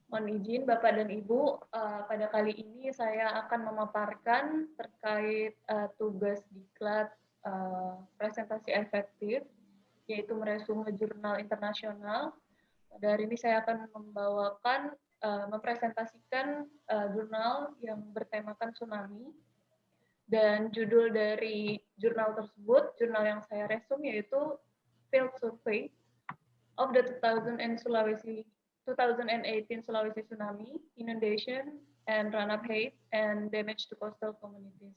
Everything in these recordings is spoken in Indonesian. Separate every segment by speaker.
Speaker 1: Mohon izin Bapak dan Ibu, pada kali ini saya akan memaparkan terkait tugas diklat presentasi efektif, yaitu meresume jurnal internasional. Pada hari ini saya akan mempresentasikan jurnal yang bertemakan tsunami, dan judul dari jurnal tersebut, jurnal yang saya resum yaitu Field Survey of the 2018 Sulawesi Tsunami, Inundation, and Run-up Height, and Damage to Coastal Communities.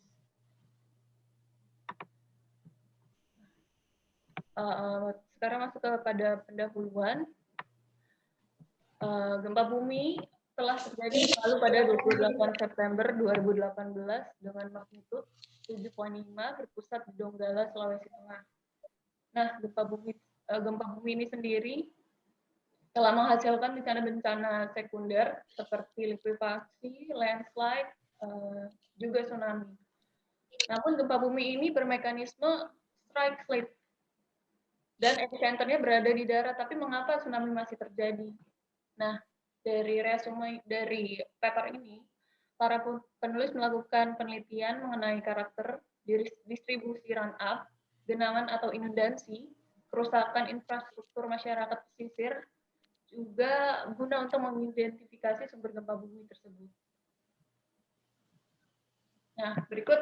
Speaker 1: Sekarang masuk kepada pendahuluan. Gempa bumi telah terjadi lalu pada 28 September 2018 dengan magnitudo 7,5 berpusat di Donggala, Sulawesi Tengah. Nah, gempa bumi ini sendiri telah menghasilkan bencana-bencana sekunder seperti likuifaksi, landslide, juga tsunami. Namun gempa bumi ini bermekanisme strike slip dan epicenternya berada di darat. Tapi mengapa tsunami masih terjadi? Nah, dari resume dari paper ini, para penulis melakukan penelitian mengenai karakter distribusi run-up, genangan atau inundasi, kerusakan infrastruktur masyarakat pesisir, juga guna untuk mengidentifikasi sumber gempa bumi tersebut. Nah, berikut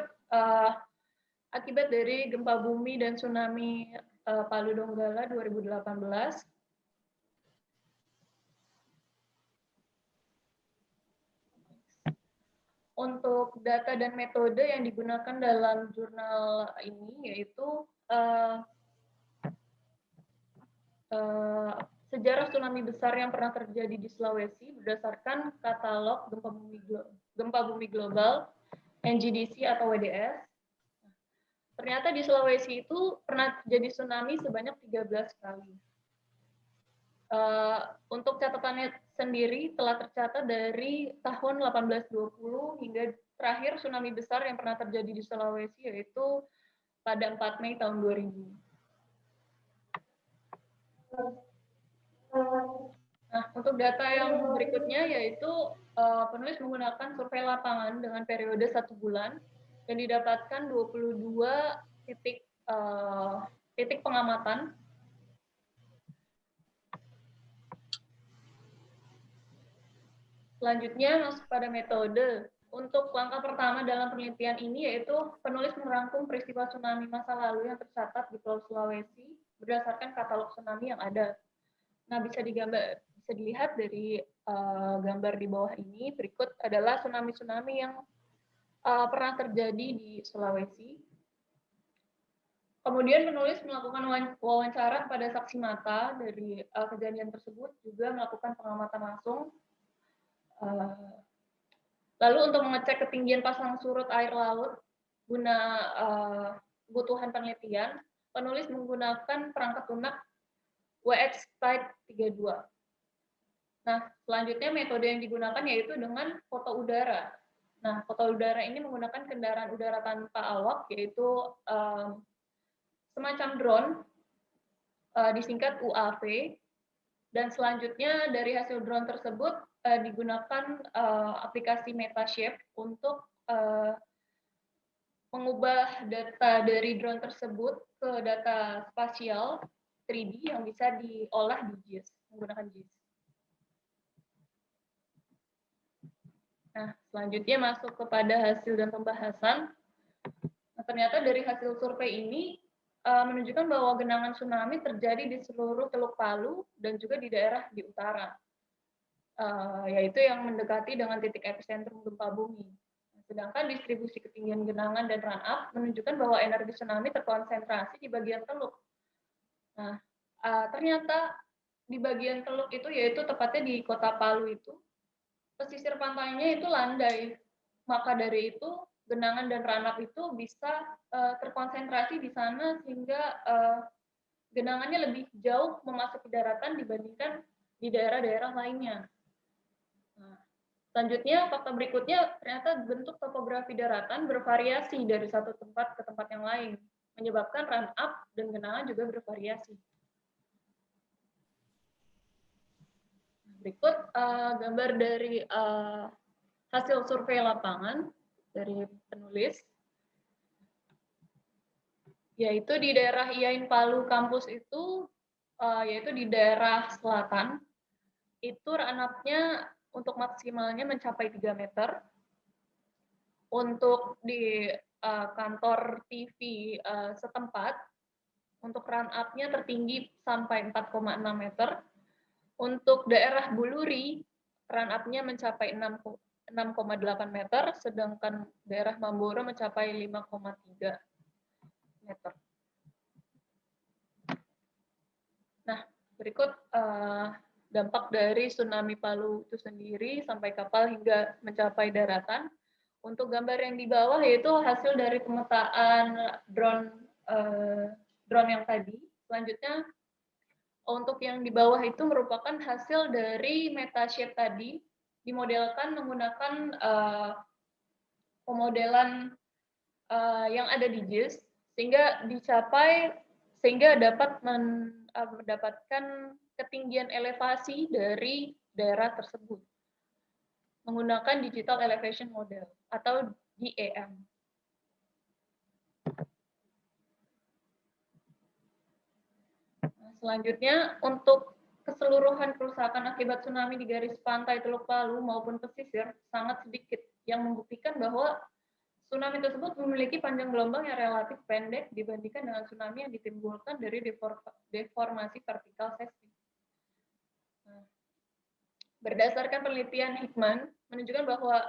Speaker 1: akibat dari gempa bumi dan tsunami Palu Donggala 2018. Untuk data dan metode yang digunakan dalam jurnal ini yaitu sejarah tsunami besar yang pernah terjadi di Sulawesi berdasarkan katalog gempa bumi global NGDC atau WDS. Ternyata di Sulawesi itu pernah terjadi tsunami sebanyak 13 kali. Untuk catatannya sendiri telah tercatat dari tahun 1820 hingga terakhir tsunami besar yang pernah terjadi di Sulawesi yaitu pada 4 Mei tahun 2000. Nah, untuk data yang berikutnya yaitu penulis menggunakan survei lapangan dengan periode 1 bulan dan didapatkan 22 titik pengamatan. Selanjutnya masuk pada metode. Untuk langkah pertama dalam penelitian ini yaitu penulis merangkum peristiwa tsunami masa lalu yang tercatat di Pulau Sulawesi berdasarkan katalog tsunami yang ada. Nah, bisa dilihat dari gambar di bawah ini. Berikut adalah tsunami-tsunami yang pernah terjadi di Sulawesi. Kemudian penulis melakukan wawancara pada saksi mata dari kejadian tersebut, juga melakukan pengamatan langsung. Lalu untuk mengecek ketinggian pasang surut air laut guna kebutuhan penelitian, penulis menggunakan perangkat lunak WX Type 32. Nah, selanjutnya metode yang digunakan yaitu dengan foto udara. Nah, foto udara ini menggunakan kendaraan udara tanpa awak, yaitu semacam drone, disingkat UAV. Dan selanjutnya dari hasil drone tersebut digunakan aplikasi Metashape untuk mengubah data dari drone tersebut ke data spasial 3D yang bisa diolah di GIS, menggunakan GIS. Nah, selanjutnya masuk kepada hasil dan pembahasan. Nah, ternyata dari hasil survei ini menunjukkan bahwa genangan tsunami terjadi di seluruh Teluk Palu dan juga di daerah di utara, yaitu yang mendekati dengan titik epicentrum gempa bumi. Sedangkan distribusi ketinggian genangan dan run-up menunjukkan bahwa energi tsunami terkonsentrasi di bagian teluk. Nah, ternyata di bagian teluk itu, yaitu tepatnya di kota Palu itu, pesisir pantainya itu landai. Maka dari itu, genangan dan run-up itu bisa terkonsentrasi di sana sehingga genangannya lebih jauh memasuki daratan dibandingkan di daerah-daerah lainnya. Nah, selanjutnya, fakta berikutnya ternyata bentuk topografi daratan bervariasi dari satu tempat ke tempat yang lain, menyebabkan run-up dan genangan juga bervariasi. Berikut gambar dari hasil survei lapangan dari penulis, yaitu di daerah IAIN Palu kampus itu, yaitu di daerah selatan, itu run-up-nya untuk maksimalnya mencapai 3 meter. Untuk di kantor TV setempat, untuk run-up-nya tertinggi sampai 4,6 meter. Untuk daerah Buluri, run-up-nya mencapai 6,8 meter, sedangkan daerah Mamboro mencapai 5,3 meter. Nah, berikut dampak dari tsunami Palu itu sendiri sampai kapal hingga mencapai daratan. Untuk gambar yang di bawah yaitu hasil dari pemetaan drone yang tadi. Selanjutnya, untuk yang di bawah itu merupakan hasil dari metasheet tadi, dimodelkan menggunakan pemodelan yang ada di JIS, sehingga dapat mendapatkan ketinggian elevasi dari daerah tersebut menggunakan Digital Elevation Model atau DEM. Selanjutnya, untuk keseluruhan kerusakan akibat tsunami di garis pantai Teluk Palu maupun pesisir sangat sedikit, yang membuktikan bahwa tsunami tersebut memiliki panjang gelombang yang relatif pendek dibandingkan dengan tsunami yang ditimbulkan dari deformasi vertikal seismik. Berdasarkan penelitian Hickman, menunjukkan bahwa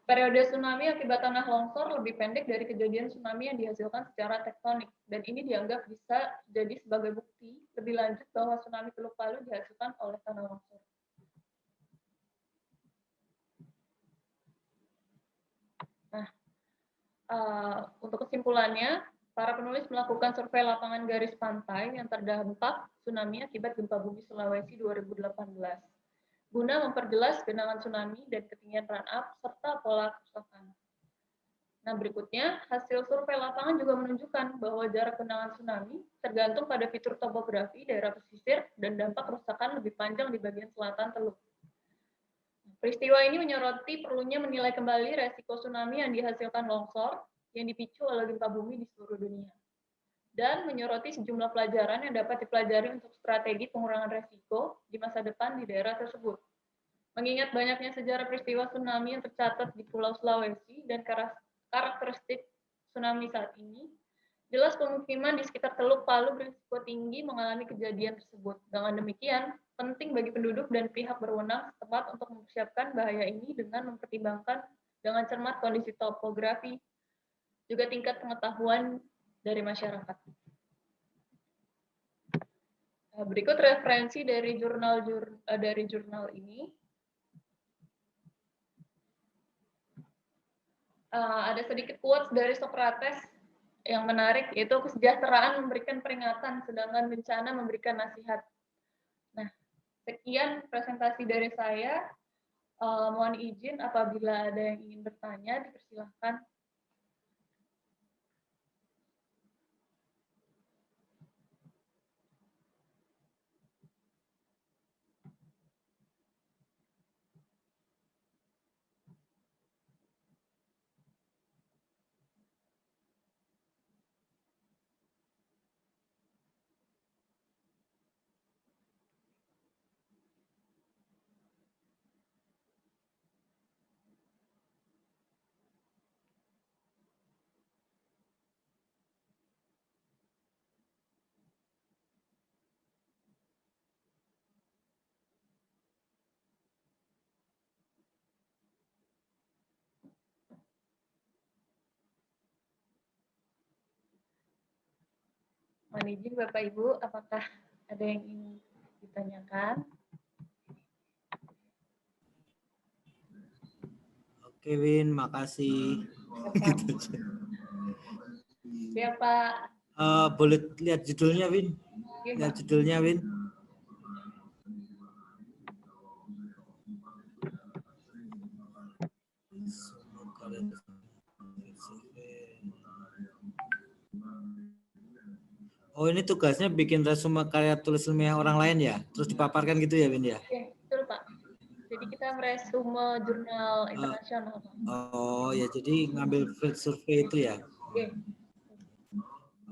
Speaker 1: periode tsunami akibat tanah longsor lebih pendek dari kejadian tsunami yang dihasilkan secara tektonik, dan ini dianggap bisa jadi sebagai bukti lebih lanjut bahwa tsunami Teluk Palu dihasilkan oleh tanah longsor. Nah, untuk kesimpulannya, para penulis melakukan survei lapangan garis pantai yang terdampak tsunami akibat gempa bumi Sulawesi 2018. Guna memperjelas genangan tsunami dan ketinggian run-up serta pola kerusakan. Nah, berikutnya, hasil survei lapangan juga menunjukkan bahwa jarak genangan tsunami tergantung pada fitur topografi daerah pesisir dan dampak kerusakan lebih panjang di bagian selatan teluk. Peristiwa ini menyoroti perlunya menilai kembali resiko tsunami yang dihasilkan longsor yang dipicu oleh gempa bumi di seluruh dunia, dan menyoroti sejumlah pelajaran yang dapat dipelajari untuk strategi pengurangan resiko di masa depan di daerah tersebut. Mengingat banyaknya sejarah peristiwa tsunami yang tercatat di Pulau Sulawesi dan karakteristik tsunami saat ini, jelas pemukiman di sekitar Teluk Palu berisiko tinggi mengalami kejadian tersebut. Dengan demikian, penting bagi penduduk dan pihak berwenang setempat untuk mempersiapkan bahaya ini dengan mempertimbangkan dengan cermat kondisi topografi, juga tingkat pengetahuan dari masyarakat. Berikut referensi dari jurnal ini. Ada sedikit quotes dari Socrates yang menarik, yaitu kesejahteraan memberikan peringatan, sedangkan bencana memberikan nasihat. Nah, sekian presentasi dari saya. Mohon izin apabila ada yang ingin bertanya, dipersilahkan. Mohon izin Bapak Ibu, apakah ada yang ingin ditanyakan?
Speaker 2: Oke, Win, makasih.
Speaker 1: Ya, Pak.
Speaker 2: Boleh lihat judulnya, Win? Lihat judulnya, Win. Oh, ini tugasnya bikin resume karya tulis ilmiah orang lain ya? Terus dipaparkan gitu ya, Win ya?
Speaker 1: Oke, betul Pak. Saya meresume jurnal internasional.
Speaker 2: Oh ya, jadi ngambil field survey itu ya.
Speaker 1: Oke.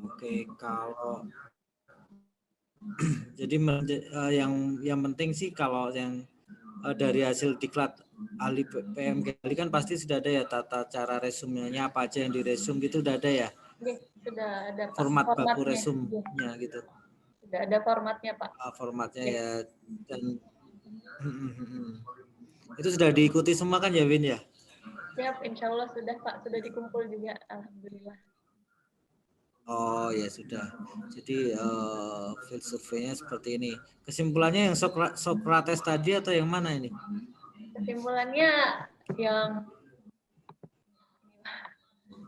Speaker 2: Oke, kalau jadi yang penting sih kalau yang dari hasil diklat ahli PMG kan pasti sudah ada ya tata cara resumenya, apa aja yang diresum gitu udah ada ya.
Speaker 1: Oke, sudah ada Pak.
Speaker 2: Format baku
Speaker 1: Formatnya.
Speaker 2: resumnya gitu.
Speaker 1: Sudah ada formatnya Pak.
Speaker 2: Formatnya ya, dan itu sudah diikuti semua kan ya Win ya?
Speaker 1: Siap, insya Allah sudah Pak, sudah dikumpul juga, alhamdulillah.
Speaker 2: Oh ya sudah. Jadi field survey-nya seperti ini. Kesimpulannya yang Socrates tadi atau yang mana ini?
Speaker 1: Kesimpulannya yang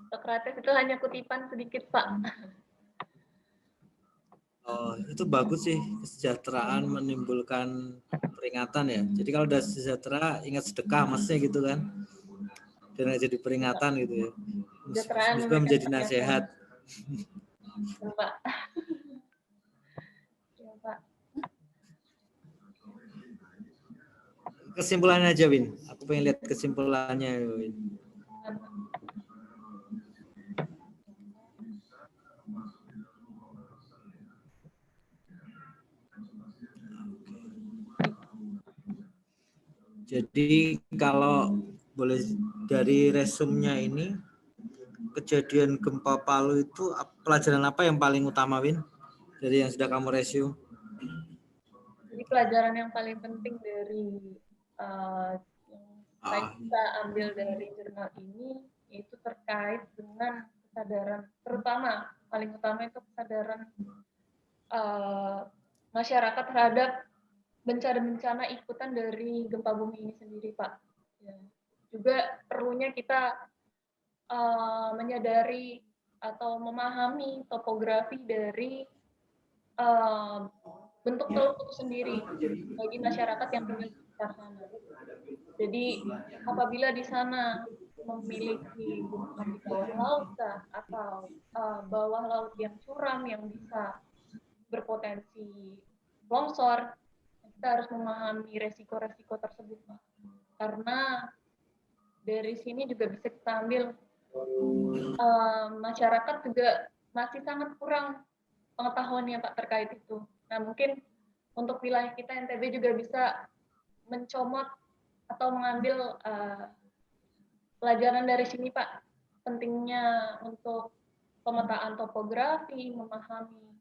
Speaker 1: Socrates itu hanya kutipan sedikit Pak.
Speaker 2: Oh, itu bagus sih, kesejahteraan menimbulkan peringatan ya. Jadi kalau udah sejahtera ingat sedekah maksudnya gitu kan. Dan jadi peringatan gitu ya. Musibah menjadi nasihat.
Speaker 1: Ya, Pak. Ya, Pak.
Speaker 2: Kesimpulannya aja Win. Aku pengen lihat kesimpulannya Win. Jadi kalau boleh dari resumnya ini, kejadian gempa Palu itu pelajaran apa yang paling utama Win? Dari yang sudah kamu resume?
Speaker 1: Jadi pelajaran yang paling penting dari yang kita ambil dari jurnal ini yaitu terkait dengan kesadaran, terutama paling utama itu kesadaran masyarakat terhadap bencana-bencana ikutan dari gempa bumi ini sendiri, Pak. Ya. Juga perlunya kita menyadari atau memahami topografi dari bentuk teluk itu sendiri bagi masyarakat yang tinggal di sekitar sana. Jadi apabila di sana memiliki gunungan di bawah laut atau bawah laut yang curam yang bisa berpotensi longsor, kita harus memahami resiko-resiko tersebut, Pak. Karena dari sini juga bisa kita ambil masyarakat juga masih sangat kurang pengetahuannya Pak terkait itu. Nah mungkin untuk wilayah kita NTB juga bisa mencomot atau mengambil pelajaran dari sini Pak. Pentingnya untuk pemetaan topografi, memahami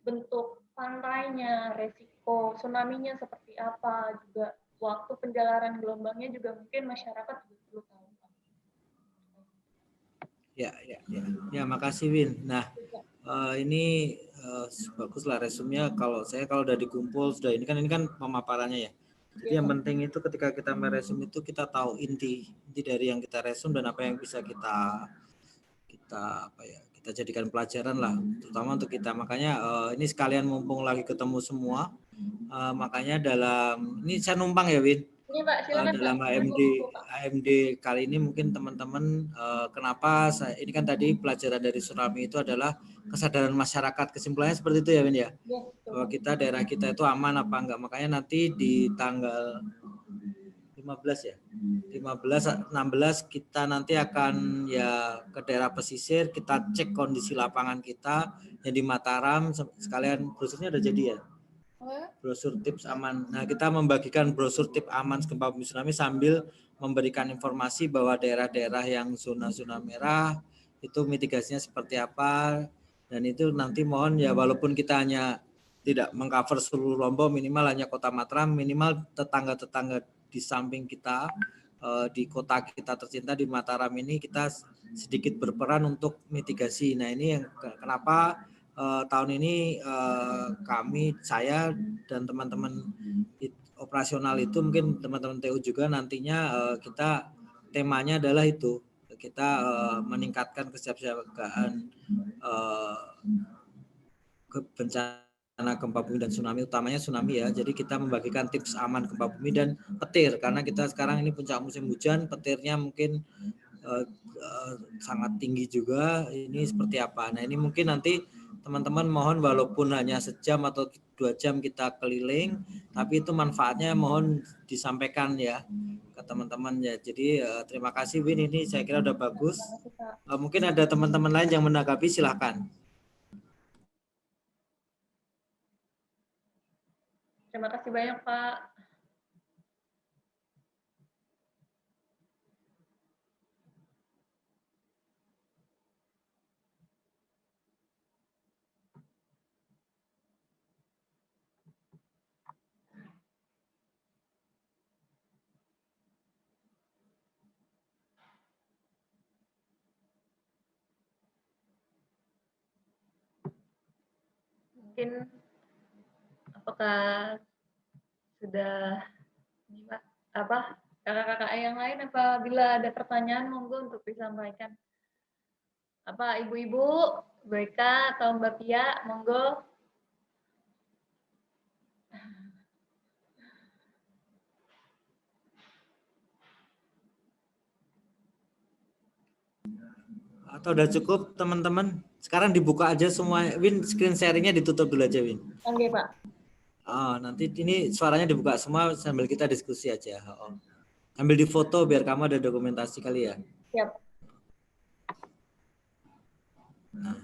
Speaker 1: bentuk pantainya, resiko tsunami-nya seperti apa, juga waktu penjalaran gelombangnya juga mungkin masyarakat juga perlu tahu.
Speaker 2: Ya, makasih Win. Nah, ini baguslah resumnya. Kalau udah dikumpul sudah ini kan pemaparannya ya. Jadi yang penting itu ketika kita meresum itu kita tahu inti dari yang kita resum dan apa yang bisa kita jadikan pelajaran lah, terutama untuk kita. Makanya ini sekalian mumpung lagi ketemu semua, makanya ini saya numpang ya Win.
Speaker 1: Ini Pak, silakan
Speaker 2: dalam AMD kali ini mungkin teman-teman kenapa ini kan tadi pelajaran dari tsunami itu adalah kesadaran masyarakat, kesimpulannya seperti itu ya Win ya, bahwa kita daerah kita itu aman apa enggak. Makanya nanti di tanggal 15 ya 16 kita nanti akan ya ke daerah pesisir, kita cek kondisi lapangan kita yang di Mataram, sekalian brosurnya udah jadi ya, brosur tips aman. Nah, kita membagikan brosur tips aman gempa bumi tsunami sambil memberikan informasi bahwa daerah-daerah yang zona-zona merah itu mitigasinya seperti apa. Dan itu nanti mohon ya, walaupun kita hanya tidak mengcover seluruh Lombok, minimal hanya kota Mataram, minimal tetangga-tetangga di samping kita, di kota kita tercinta di Mataram ini, kita sedikit berperan untuk mitigasi. Nah, ini yang kenapa tahun ini saya dan teman-teman operasional itu, mungkin teman-teman TU juga nantinya kita temanya adalah itu, kita meningkatkan kesiapsiagaan bencana gempa bumi dan tsunami, utamanya tsunami ya. Jadi kita membagikan tips aman gempa bumi dan petir, karena kita sekarang ini puncak musim hujan, petirnya mungkin sangat tinggi juga. Ini seperti apa? Nah, ini mungkin nanti teman-teman mohon walaupun hanya sejam atau 2 jam kita keliling, tapi itu manfaatnya mohon disampaikan ya ke teman-teman ya. Jadi terima kasih Win, ini saya kira udah bagus. Mungkin ada teman-teman lain yang menanggapi, silahkan.
Speaker 1: Terima kasih banyak Pak. Mungkin apakah sudah apa kakak-kakak yang lain apabila ada pertanyaan monggo untuk disampaikan. Apa ibu-ibu, Eka atau Mbak Pia, monggo.
Speaker 2: Atau udah cukup teman-teman? Sekarang dibuka aja semua. Win, screen sharingnya ditutup dulu aja Win.
Speaker 1: Oke Pak.
Speaker 2: Nanti ini suaranya dibuka semua sambil kita diskusi aja. Ambil di foto biar kamu ada dokumentasi kali ya.
Speaker 1: Siap.
Speaker 2: Nah,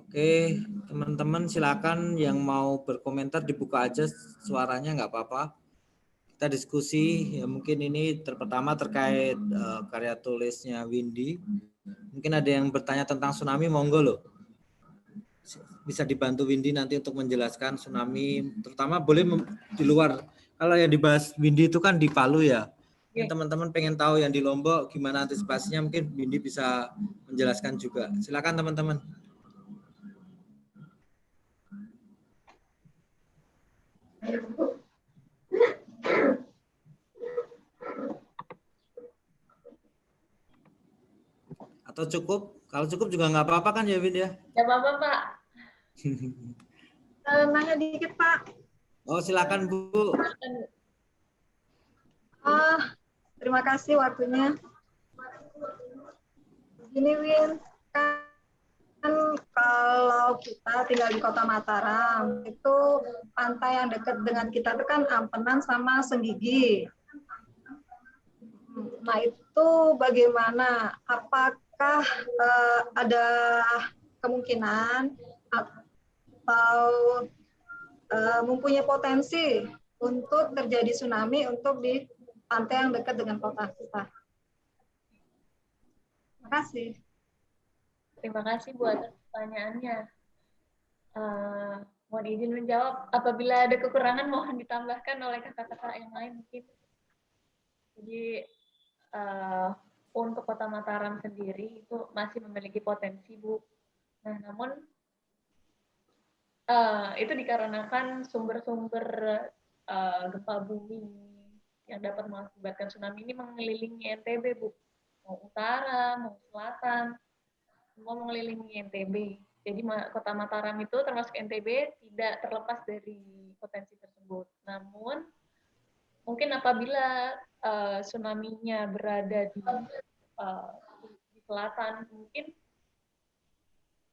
Speaker 2: oke, teman-teman silakan yang mau berkomentar dibuka aja suaranya, nggak apa-apa. Kita diskusi ya, mungkin ini pertama terkait karya tulisnya Windy. Mungkin ada yang bertanya tentang tsunami, monggo loh. Bisa dibantu Windy nanti untuk menjelaskan tsunami, terutama boleh di luar. Kalau yang dibahas Windy itu kan di Palu ya. Mungkin teman-teman pengen tahu yang di Lombok gimana antisipasinya, mungkin Windy bisa menjelaskan juga. Silakan teman-teman. Atau cukup? Kalau cukup juga nggak apa-apa kan ya Win ya?
Speaker 1: Nggak apa-apa Pak.
Speaker 3: Nanya dikit Pak.
Speaker 2: Oh silakan Bu.
Speaker 3: Terima kasih waktunya. Gini Win, kan kalau kita tinggal di Kota Mataram, itu pantai yang dekat dengan kita itu kan Ampenan sama Senggigi. Nah itu bagaimana? Apakah ada kemungkinan atau mempunyai potensi untuk terjadi tsunami untuk di pantai yang dekat dengan kota kita? Terima kasih.
Speaker 1: Terima kasih buat pertanyaannya. Mohon izin menjawab. Apabila ada kekurangan mohon ditambahkan oleh kakak-kakak yang lain mungkin. Jadi untuk Kota Mataram sendiri itu masih memiliki potensi Bu. Nah namun itu dikarenakan sumber-sumber gempa bumi yang dapat mengakibatkan tsunami ini mengelilingi NTB Bu. Mau utara, mau selatan, semua mengelilingi NTB. Jadi Kota Mataram itu termasuk NTB tidak terlepas dari potensi tersebut. Namun mungkin apabila tsunami-nya berada di selatan, mungkin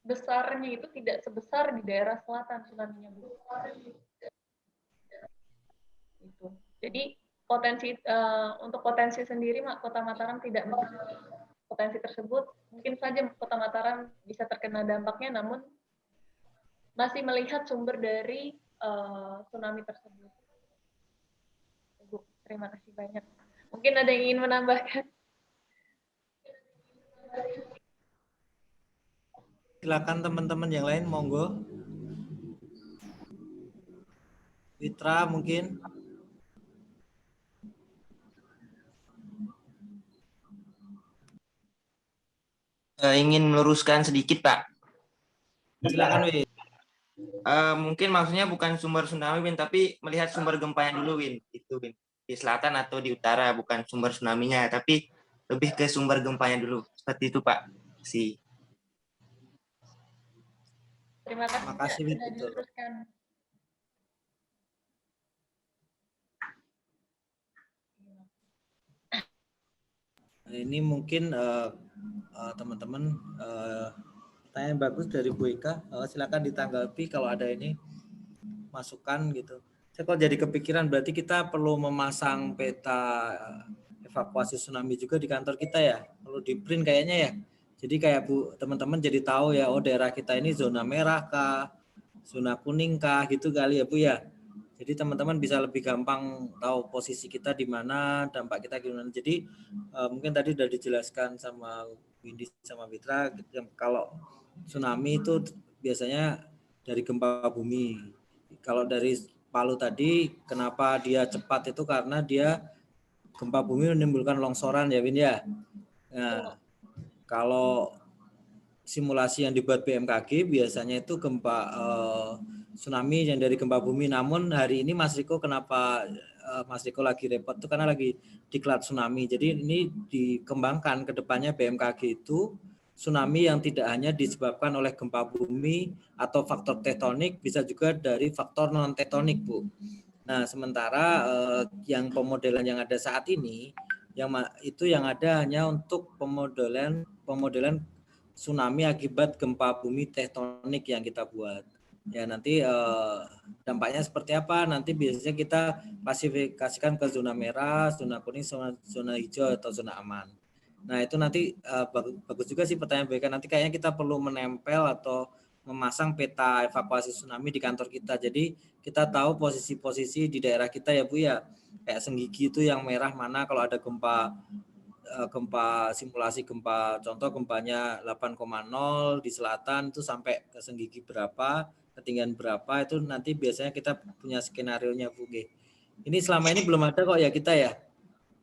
Speaker 1: besarnya itu tidak sebesar di daerah selatan tsunami-nya. Itu. Jadi potensi untuk potensi sendiri Kota Mataram tidak potensi tersebut, mungkin saja Kota Mataram bisa terkena dampaknya, namun masih melihat sumber dari tsunami tersebut. Bu, terima kasih banyak. Mungkin ada yang ingin menambahkan?
Speaker 2: Silakan teman-teman yang lain, monggo. Fitra mungkin.
Speaker 4: Ingin meluruskan sedikit Pak.
Speaker 2: Silakan Win.
Speaker 4: Mungkin maksudnya bukan sumber tsunami Win, tapi melihat sumber gempanya dulu Win. Itu Win. Di selatan atau di utara, bukan sumber tsunami-nya, tapi lebih ke sumber gempanya dulu. Seperti itu Pak.
Speaker 1: Terima kasih
Speaker 2: Win.
Speaker 1: sudah diluruskan.
Speaker 2: Ini mungkin teman-teman Pertanyaan bagus dari Bu Eka. Silakan ditanggapi kalau ada ini masukan gitu. Saya kok jadi kepikiran berarti kita perlu memasang peta evakuasi tsunami juga di kantor kita ya. Perlu di print kayaknya ya. Jadi kayak Bu teman-teman jadi tahu ya, oh daerah kita ini zona merah kah, zona kuning kah gitu kali ya Bu ya. Jadi teman-teman bisa lebih gampang tahu posisi kita di mana, dampak kita gimana. Jadi mungkin tadi sudah dijelaskan sama Windy sama Mitra, kalau tsunami itu biasanya dari gempa bumi. Kalau dari Palu tadi, kenapa dia cepat itu karena dia gempa bumi menimbulkan longsoran ya Win ya. Nah, kalau simulasi yang dibuat BMKG biasanya itu gempa tsunami yang dari gempa bumi. Namun hari ini Mas Riko kenapa Mas Riko lagi repot itu karena lagi diklat tsunami. Jadi ini dikembangkan ke depannya BMKG itu tsunami yang tidak hanya disebabkan oleh gempa bumi atau faktor tektonik, bisa juga dari faktor non tektonik, Bu. Nah, sementara yang pemodelan yang ada saat ini yang ada hanya untuk pemodelan tsunami akibat gempa bumi tektonik yang kita buat. Ya nanti dampaknya seperti apa? Nanti biasanya kita klasifikasikan ke zona merah, zona kuning, zona hijau atau zona aman. Nah itu nanti bagus juga sih pertanyaan BK. Nanti kayaknya kita perlu menempel atau memasang peta evakuasi tsunami di kantor kita. Jadi kita tahu posisi-posisi di daerah kita ya Bu ya. Kayak Senggigi itu yang merah mana kalau ada gempa simulasi gempa, contoh gempanya 8,0 di selatan itu sampai ke Senggigi berapa, ketinggian berapa, itu nanti biasanya kita punya skenario-nya Bu. Ini selama ini belum ada kok ya kita ya.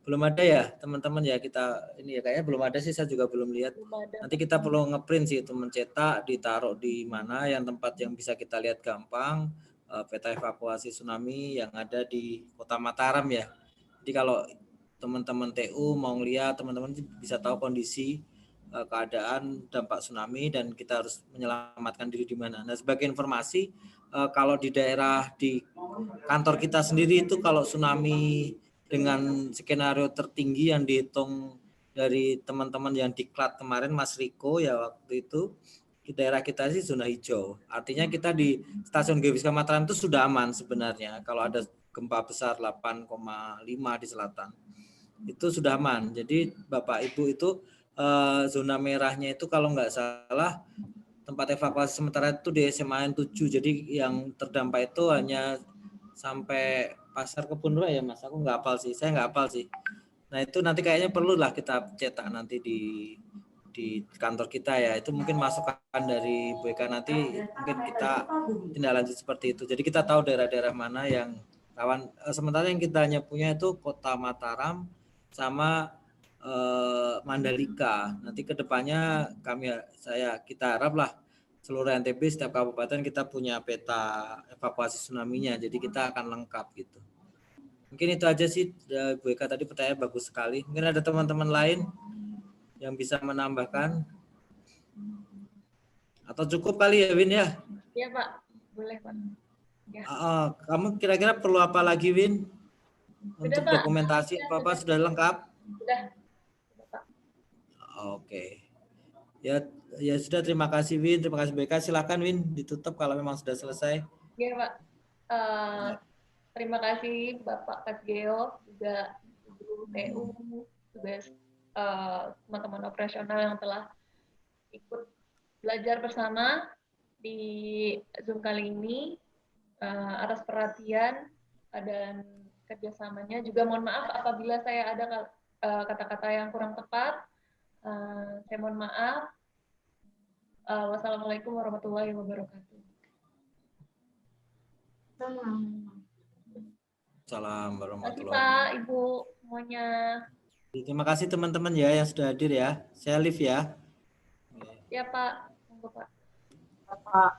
Speaker 2: Belum ada ya teman-teman ya kita ini ya kayaknya belum ada sih, saya juga belum lihat. Nanti kita perlu ngeprint sih itu, mencetak, ditaruh di mana yang tempat yang bisa kita lihat gampang, peta evakuasi tsunami yang ada di Kota Mataram ya. Jadi kalau teman-teman TU mau lihat, teman-teman bisa tahu kondisi keadaan dampak tsunami dan kita harus menyelamatkan diri di mana. Nah, sebagai informasi kalau di daerah di kantor kita sendiri itu kalau tsunami dengan skenario tertinggi yang dihitung dari teman-teman yang diklat kemarin Mas Riko ya waktu itu di daerah kita sih zona hijau. Artinya kita di stasiun Geofiska Mataram itu sudah aman sebenarnya. Kalau ada gempa besar 8,5 di selatan itu sudah aman. Jadi Bapak Ibu itu zona merahnya itu kalau nggak salah tempat evakuasi sementara itu di SMA 7. Jadi yang terdampak itu hanya sampai Pasar Kebun Raya ya Mas. Aku nggak hafal sih. Saya nggak hafal sih. Nah itu nanti kayaknya perlulah kita cetak nanti di kantor kita ya. Itu mungkin masukan dari Bu Eka, nanti mungkin kita tindak lanjut seperti itu. Jadi kita tahu daerah-daerah mana yang rawan. Sementara yang kita hanya punya itu Kota Mataram sama Mandalika. Nanti kedepannya kita haraplah seluruh NTB setiap kabupaten kita punya peta evakuasi tsunami-nya. Jadi kita akan lengkap gitu. Mungkin itu aja sih Bu Eka, tadi pertanyaan bagus sekali. Mungkin ada teman-teman lain yang bisa menambahkan atau cukup kali ya Win ya?
Speaker 1: Iya Pak, boleh Pak. Ya.
Speaker 2: Kamu kira-kira perlu apa lagi Win? Untuk
Speaker 1: Pak.
Speaker 2: dokumentasi apa sudah lengkap?
Speaker 1: Sudah. Pak.
Speaker 2: Oke. Ya sudah, terima kasih Win, terima kasih BK. Silakan Win ditutup kalau memang sudah selesai.
Speaker 1: Iya Pak. Terima kasih Bapak Kasgeo, juga Guru TU, juga teman-teman operasional yang telah ikut belajar bersama di Zoom kali ini, atas perhatian dan kerjasamanya. Juga mohon maaf apabila saya ada kata-kata yang kurang tepat. Saya mohon maaf. Wassalamualaikum warahmatullahi wabarakatuh.
Speaker 2: Salam warahmatullahi
Speaker 1: wabarakatuh. Pak, Ibu semuanya.
Speaker 2: Terima kasih teman-teman ya yang sudah hadir ya. Saya live ya.
Speaker 1: Ya Pak, monggo Pak.
Speaker 3: Pak.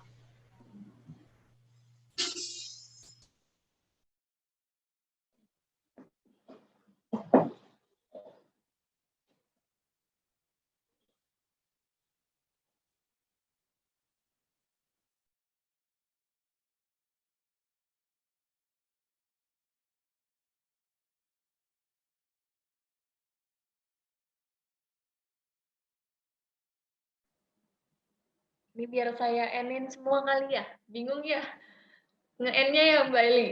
Speaker 1: Ini biar saya N-in semua kali ya. Bingung ya? Nge-N-nya ya Mbak Eli.